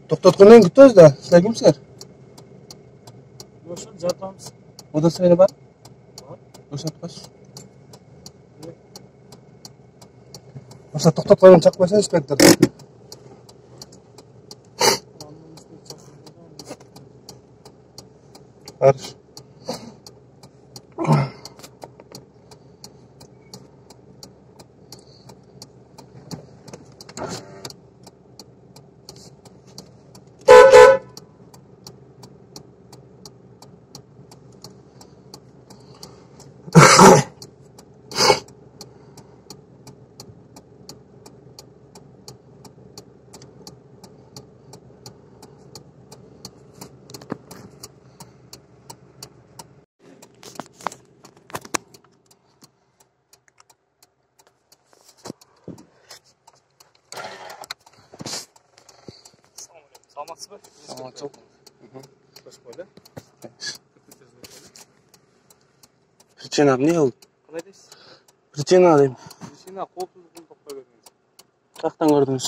To'xtatgandan kutamiz-da. Sizlar kimsizlar? Yo'q, жатamiz. Oda sayli bor? Bor. Ko'rsatqaz. O'sha to'xtatgandan chaqmasan inspektor. Qarış. Саламатсызбы? Саламатчылык. Хош келдиңиз. Причина эмне ол? Кандай дейсиз? Причина дейм. Причина коопсуздугун токпой көрдүңүз. Каяктан көрдүңүз?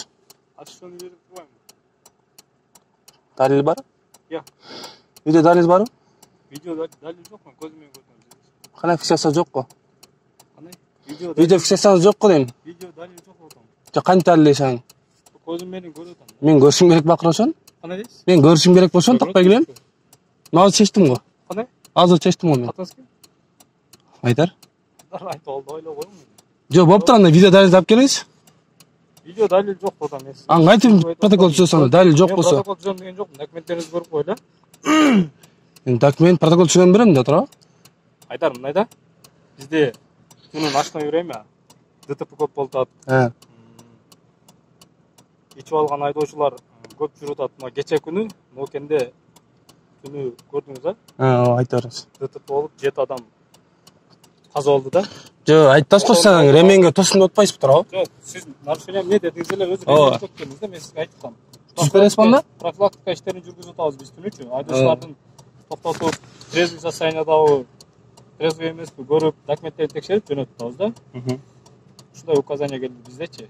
Ачышууну берип турбаймынбы? Далил бар? Жок. Видео далил барбы? Видео далил жок, мен көзүм менен көрдүм. Кандай фиксация жокко? Кандай? Видео фиксациясы жокко дейм. Видео далил жок атам. Жок, кантип далилдейсиң? Көзүм менен көрүп атам. Мен көрүшүм керек бакыр ошон. Кандай дейсиз? Мен көрүшүм керек болсон токпой келем. Азыр чечтим го. Кандай? Азыр чечтим го мен. Атыңыз ким? Айдар. Айтып алды, ойлоп коюң. Жок, болуптур, анда видео далил алып келиңиз. Видео далил жок атам мен. Кантип протокол түзөсөң, далил жок болсо. Протокол түзөм деген жокмун. Документтериңизди көрүп кой эле. Мен документ, протокол түзгөн берем да, туурабы? Айдар, мындай да. Бизде күнү ночной время ДТП көп болуп атат. Ичип алган айдоочулар көп жүрүп атат. Мына кече күнү Нокенде күнү көрдүңүз, Айта бериңиз. ДТП болуп 7 адам каза болду да. Жок, айтасыз го сен ременге тосуп отпайсызбы, туурабы? Жок, сиз нарушение эмне дедиңиз эле өзү ремень көткөнүңүз да, мен сизге айттым. Түзүп бересизби анда? Профилактика иштерин жүргүзүп атабыз биз түнүчү. Айдоочулардын токтотуп, трезвый состояниедагы трезвый эмеспи көрүп, документтерин текшерип жөнөтүп атабыз да. Ушундай указание келди биздечи.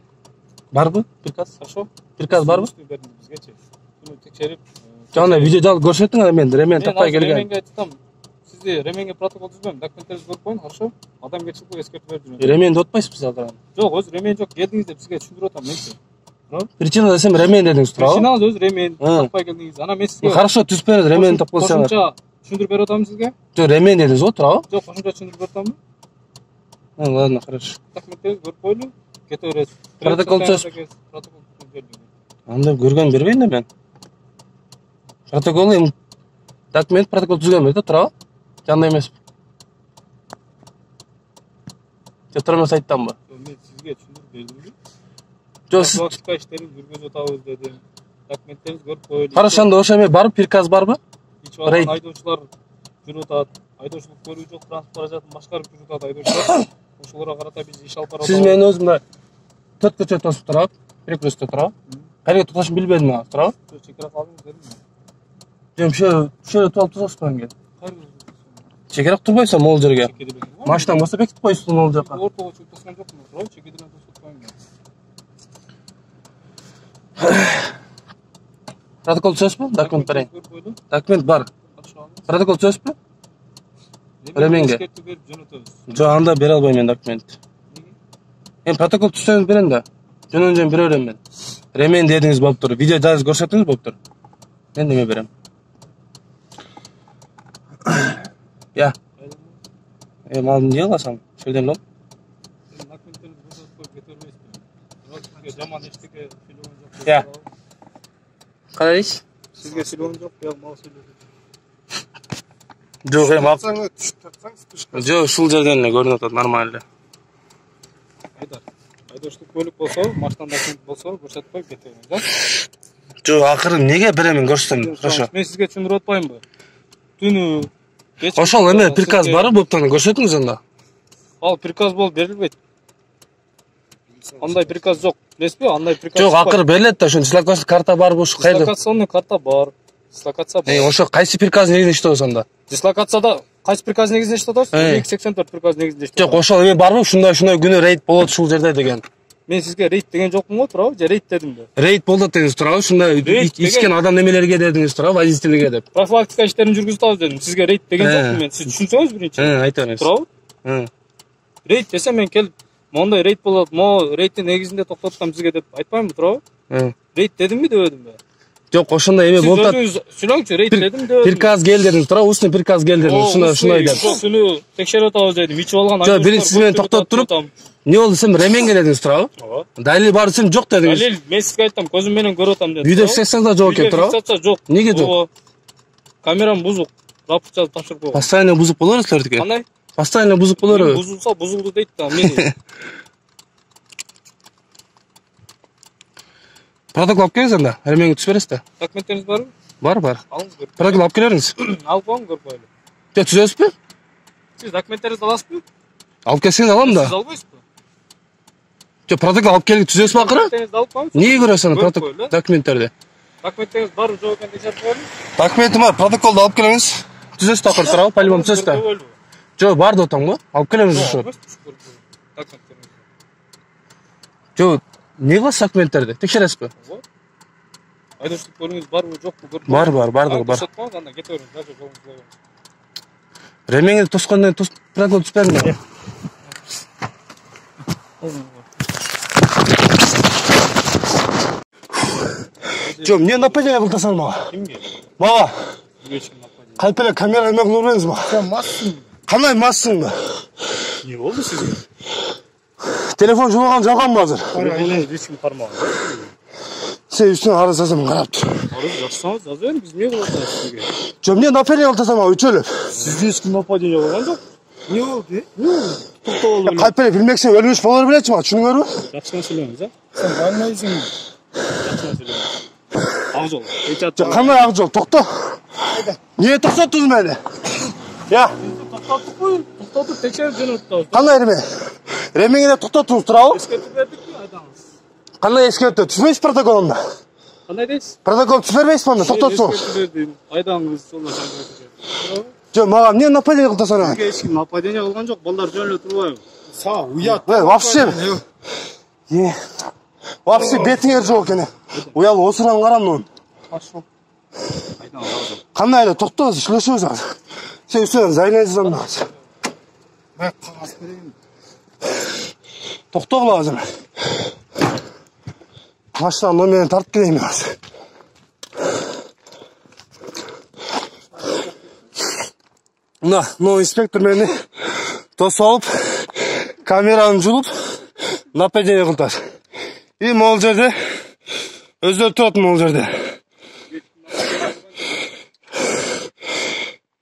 Барбы? Приказ? Хорошо. Приказ барбы? Берди бизгечи. Күнү текшерип. Жана видео алып көрсөтүң, мен ремен таппай келген. Ременге айттым. Сизди ременге протокол түзбөйм, документтериңизди көрүп коюң, хорошо? Адамгерчиликке эскертип берип жүрөм. Ременди отпайсызбы азыр? Жок, өзү ремень жок, келдиңиз деп сизге түшүндүрүп атам менчи. Причина десем ремен дедиңиз, туурабы? Причинаңыз өзү ремень, таппай келдиңиз. Ана мен сизге Хорошо, түзүп берет, ремен тапып болсоң. Кошумча түшүндүрүп берип атам сизге. Жок, ремен дедиңиз го, туурабы? Жок, кошумча түшүндүрүп берип атамбы? Ладно, хорошо. Документтериңизди көрүп койлу, кете бересиз. Протокол түзөсүз. Протокол түзөп. Анда көргөн бербейин да мен. Протокол эми документ протокол түзгөн берди, туурабы? Жандай эмеспи? Же туура эмес айттамбы? Мен сизге түшүндүрүп бердимби? Жок, сиз Профилактика иштерин жүргүзүп атабыз дедим. Документтериңизди көрүп койлу. Хорошо, анда ошо эме барбы, приказ барбы? Ичип алган айдоочулар жүрүп атат. Айдоочулук көрүү жок, транспорт каражатын башкарып жүрүп атат айдоочулар. Ошолорго карата биз иш алып барабыз. Сиз менин өзүм мына 4 көчө тосуп турабы? Перекрестте турабы? Кайерге токтошун билбедим азыр, турабы? Чекара калдыңыз дедимби? Жок, ушул туруп тосуп менге. Кайерге? Чекерак турбайсың могул жерге. Машина болсо бекитип коюсуң могул жака. Ортого чыгып тосгон жокмун, турабы? Чекеден тосуп коюңдар. Протокол түзөсүзбү? Документ берейин. Документ бар. Протокол түзөсүзбү? Ременге. Жок, анда бере албайм мен документ. Эми протокол түзсөңүз берем да. Жөнөн бере берем мен. Ремен дедиңиз болуптур. Видео жазып көрсөтүңүз болуптур. Мен неме берем? Я. Малды эмне кыласың? Шөлден лом. Я. Кандай дейсиз? Сизге сүйлөгөн жок, бияк мага сүйлөдү. Жок, эми жок, ушул жерден эле көрүнүп атат, нормально. Айдар. Айдоочулук көлүк болсо, машинада документ болсо, көрсөтпөй кете бериңиз, да? Жок, акыры эмнеге беремин көрсөтөм, хорошо. Мен сизге түшүндүрүп атпаймынбы? Түнү ошол эме приказ бар болуптан көрсөтүңүз анда. Ал приказ болуп берилбейт. Андай приказ жок. Билесизби? Андай приказ жок. Акыры берилет да, ошо дислокация карта барбы, ушу кайда? Дислокационный карта бар. Дислокация бар. Ошо кайсы приказ негизинде иштебиз анда? Дислокацияда Кайсы приказ негизинде иштеп атасыз? 284 приказ негизинде иштеп. Жок, ошол эме барбы? Ушундай күнү рейд болот ушул жерде деген. Мен сизге рейд деген жокмун го, туурабы? Же рейд дедимби? Рейд болду дедиңиз, туурабы? Ушундай ичкен адам немелерге дедиңиз, туурабы? Водительге деп. Профилактика иштерин жүргүзүп атабыз дедим. Сизге рейд деген жокмун мен. Сиз түшүнсөңүз биринчи. Айта бериңиз. Туурабы? Рейд десе мен келип, мондай рейд болот, рейдтин негизинде токтоттум сизге деп айтпаймынбы, туурабы? Рейд дедимби дебедимби? Жок, ошондой эме болуп атат. Сиз сүйлөңчү, рейд дедим дебедим. Приказ кел дедиңиз, туурабы? Устный приказ кел дедиңиз. Ушундай деп. Ошону текшерип атабыз дедим. Ичип алган Жок, биринчи сиз менен токтотуп туруп, не болду десем, ременге дедиңиз, туурабы? Далил бар десем, жок дедиңиз. Далил, мен сизге айттым, көзүм менен көрүп атам дедим. Үйдө фиксацияңыз да жок экен, туурабы? Фиксация жок. Неге жок? Камерам бузук. Рапорт жазып тапшырып койгон. Постоянно бузук болор силердики? Кандай? Постоянно бузук болор. Бузулса, бузулду дейт да, мен. Протокол алып келиңиз анда, ремеңди түзүп бересиз да. Документтериңиз барбы? Бар. Алыңыз көрүп. Протокол алып келериңиз. Алып коюң, көрүп коелу. Жок, түзөсүзбү? Сиз документтериңизди аласызбы? Алып келсеңиз алам да. Сиз албайсызбы? Жок, протокол алып келип түзөсүзбү акыры? Документтериңизди алып коюңуз. Эмнеге көрөсүз аны протокол документтерди? Документтериңиз барбы, жок экенин текшерип коелу. Документим бар, протоколду алып келиңиз. Түзөсүз да акыры, туурабы? По-любому түзөсүз да. Жок, бар деп атам го. Алып келебиз ушу. Жок, эмне кыласыз документтерди? Текшересизби? Айдоочулук көрүңүз барбы, жокпу көрүп. Бар. Анда кете бериңиз, дагы жолуңузга. Ремеңди тоскондон кейін протокол түзүп бериңиз. Жок, эмне нападение кылдыңыз мага? Кимге? Мага. Кимге нападение? Калп эле камера эме кылып бериңиз мага. Сен массың. Кандай массыңбы? Не болду сизге? Телефон жулаган жалганбы азыр? Эч ким кармаган. Сен үстүнө арыз жазам, карап тур. Арыз жазсаңыз, жаза бериң, биз эмне кылып атабыз сизге? Жок, эмне нападение кылдыңыз мага үчөлөп? Сизге эч ким нападение кылган жок. Не болду? Токтоп алып. Калп эле билмексең өлмүш болор белечи мага, түшүнүңөрбү? Жакшыдан сүйлөңүз, а? Сен байлайсың. Жакшыдан сүйлөңүз. Ак жол. Жок, кандай ак жол? Токто. Эмне токтоттуңуз мени? Я. Токтоттук кой. Токтотуп текшерип жөнөттүбүз. Кандай реме? Ремеңде токтоттуңуз, туурабы? Эскертип бердикпи, айтаңыз. Кандай эскертүү? Түзбөйсүз протоколунда? Кандай дейсиз? Протокол түзүп бербейсизби анда? Токтотсоңуз. Эскертип бердим. Айдаңыз, жолдош аңгыртып. Жок, мага эмне нападение кылдыңыз ана? Сизге эч ким нападение кылган жок. Балдар жөн эле турбайбы? Са, уят. Вообще. Вообще бетиңер жок экен. Уял осуран карам. Пошел. Айдаңыз. Кандай эле токтоңуз, сүйлөшөбүз азыр. Сен үстүнөн зайнайсыз анда. Мен кагаз берейин. Токтогула азыр. Машина номерин тартып келейин азыр. Но инспектор мени тосуп алып, камераны жулуп, нападение кылдыр. И могул жерде өздөрү турат могул жерде.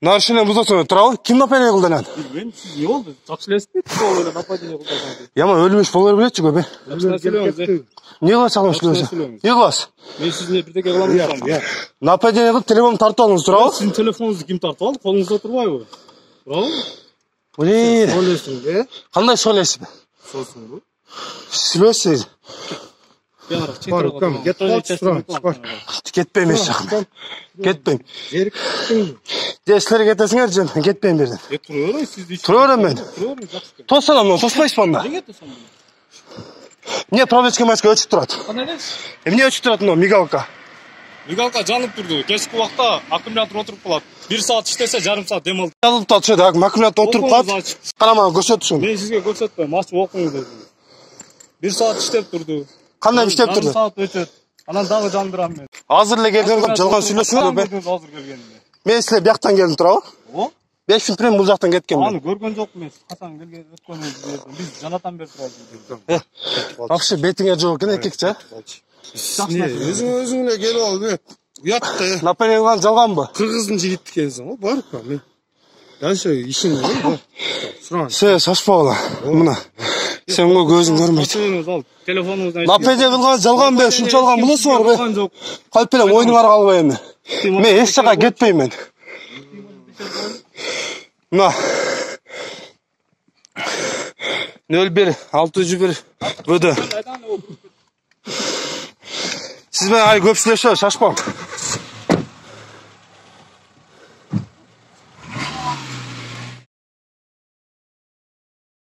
Нарушение бузосуң, турабы? Ким нападение кылды анан? Мен сиз не болду? Жакшы элесизби? Сол эле нападение кылдыңыз. Яма өлмүш болор белечи көбү. Жакшы сүйлөңүз. Не кыласыз ага сүйлөсөң? Не кыласыз? Мен сизге бирдеке кылам десем. Нападение кылып телефонду тартып алыңыз, турабы? Сиздин телефонуңузду ким тартып алды? Колуңузда турбайбы? Туурабы? Блин. Ойлойсуң, Кандай сөйлөйсүз? Сосуңбу? Сүйлөсөңүз. Барыкам, кетип калчу. Кетпейм эч жакын. Кетпейм. Жериктиң. Же силер кетесиңер же мен кетпейм бердим. Тура берем, сизди. Тура берем мен. Тура берем, жакшы. Тосана мына, тоспайсызбы анда? Эмне тосам? Эмне проблеская маска өчүп турат? Кандай дейсиз? Эмне өчүп турат мына мигалка? Мигалка жанып турду. Кечки убакта аккумулятор отуруп калат. 1 саат иштесе, жарым саат дем алды. Алып татшы да, аккумулятор отуруп калат. Карама, көрсөтүшүң. Мен сизге көрсөтпөйм, ачып окуңуз дедим. 1 саат иштеп турду. Кандай иштеп турду? Жарым саат өчөт. Анан дагы жандырам мен. Азыр эле келген көп жалган сүйлөшүңөр. Азыр келгенде. Мен силер бияктан келдим турабы? О? 5 минут менен бул жактан кеткем Аны мен. көргөн жокмун мен. Качан келген өткөнүңүздү билдим. Биз жанатан бери турабыз. Вообще бетиңер жок экен эркекче. Өзүң эле келип ал. Уят да. Нападение кылган жалганбы? Кыргыздын жигит экенсиң го, барыкка мен. Дальше ишиң бар. Суран. Сен шашпагыла. Мына. Сен го көзүң көрмөйт. Телефонуңуздан Нападение кылган жалган бе? Ушунча алган болосуңарбы? жок. Калп эле ойнуңарга албай эми. Мен эч жака кетпейм мен. Мына. 01-601 ВД. Siz ben ay köpsüleşiyor şaşmam.